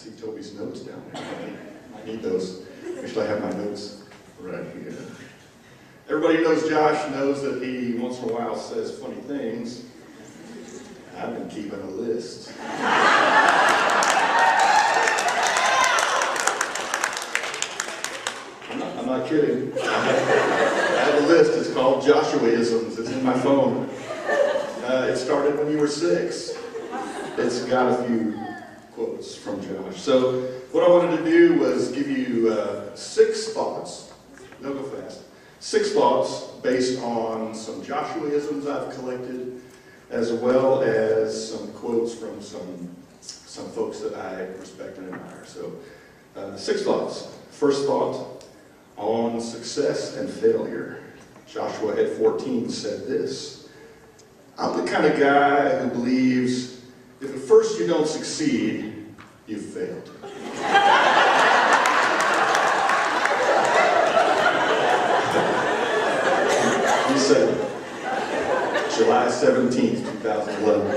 see Toby's notes down there. I need those. Actually, I have my notes right here. Everybody who knows Josh knows that he once in a while says funny things. I've been keeping a list. I'm not kidding. I have a list. It's called Joshuaisms. It's in my phone. It started when you were 6. It's got a few quotes from Josh. So what I wanted to do was give you 6 thoughts. No, go fast. 6 thoughts based on some Joshuaisms I've collected, as well as some quotes from some folks that I respect and admire. So 6 thoughts. First thought on success and failure. Joshua at 14 said this: I'm the kind of guy who believes if at first you don't succeed, you've failed. He said July 17th, 2011.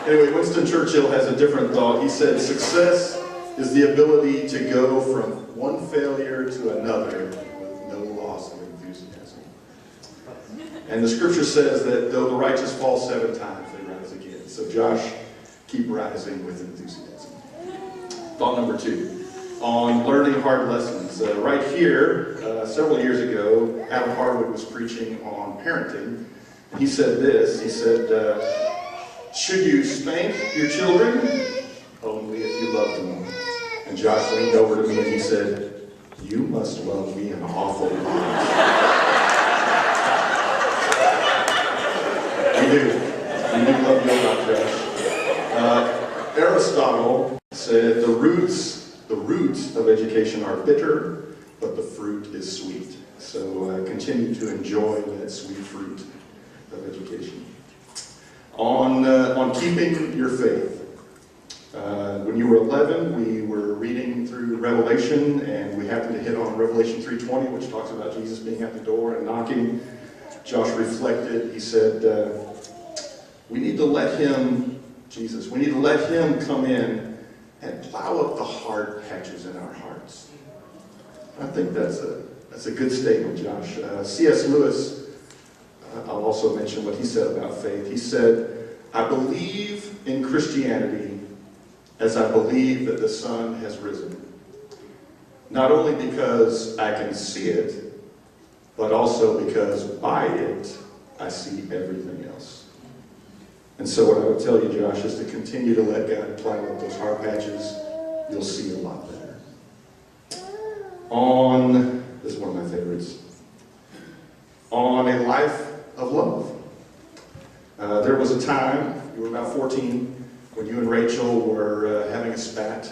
Anyway, Winston Churchill has a different thought. He said, success is the ability to go from one failure to another with no loss of enthusiasm. And the scripture says that though the righteous fall 7 times, they rise again. So Josh, keep rising with enthusiasm. Thought number 2, on learning hard lessons. Right here, several years ago, Adam Harwood was preaching on parenting. He said this, he said, should you spank your children? Only if you love them. And Josh leaned over to me and he said, you must love me an awful lot. We do. We do love you a lot, Josh. Aristotle said the roots of education are bitter, but the fruit is sweet. So continue to enjoy that sweet fruit of education. On keeping your faith. When you were 11, we were reading through Revelation, and we happened to hit on Revelation 3:20, which talks about Jesus being at the door and knocking. Josh reflected. He said, we need to let him, Jesus, we need to let him come in and plow up the hard patches in our hearts. I think that's a good statement, Josh. C.S. Lewis, I'll also mention what he said about faith. He said, I believe in Christianity as I believe that the sun has risen. Not only because I can see it, but also because by it, I see everything else. And so what I would tell you, Josh, is to continue to let God plow up those hard patches. You'll see a lot better. This is one of my favorites, on a life of love. There was a time, you were about 14, when you and Rachel were having a spat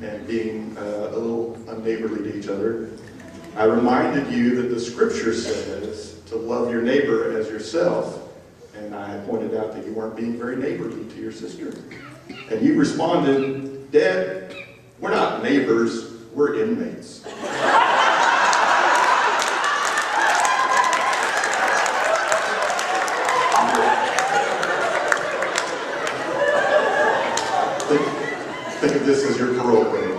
and being a little unneighborly to each other. I reminded you that the scripture says to love your neighbor as yourself. And I pointed out that you weren't being very neighborly to your sister. And you responded, Dad, we're not neighbors, we're inmates. Think of this as your parole day.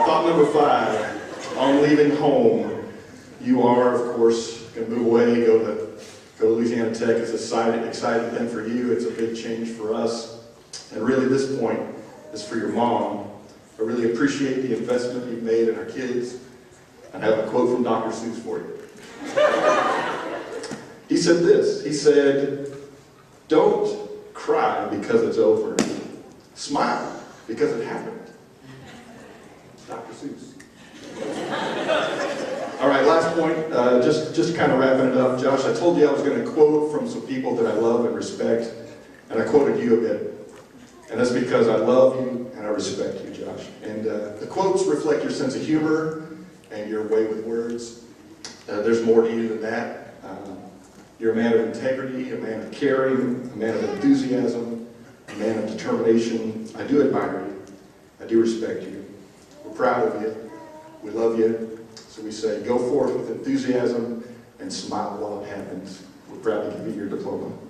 Thought number 5, on leaving home. You are, of course, going to move away, go to Louisiana Tech. It's an exciting thing for you. It's a big change for us. And really, this point is for your mom. I really appreciate the investment you've made in our kids. I have a quote from Dr. Seuss for you. He said this. He said, don't cry because it's over. Smile because it happened. Dr. Seuss. All right, last point, just kind of wrapping it up. Josh, I told you I was going to quote from some people that I love and respect, and I quoted you a bit. And that's because I love you and I respect you, Josh. And the quotes reflect your sense of humor and your way with words. There's more to you than that. You're a man of integrity, a man of caring, a man of enthusiasm, a man of determination. I do admire you. I do respect you. We're proud of you. We love you. So we say, go forth with enthusiasm and smile while it happens. we're proud to give you your diploma.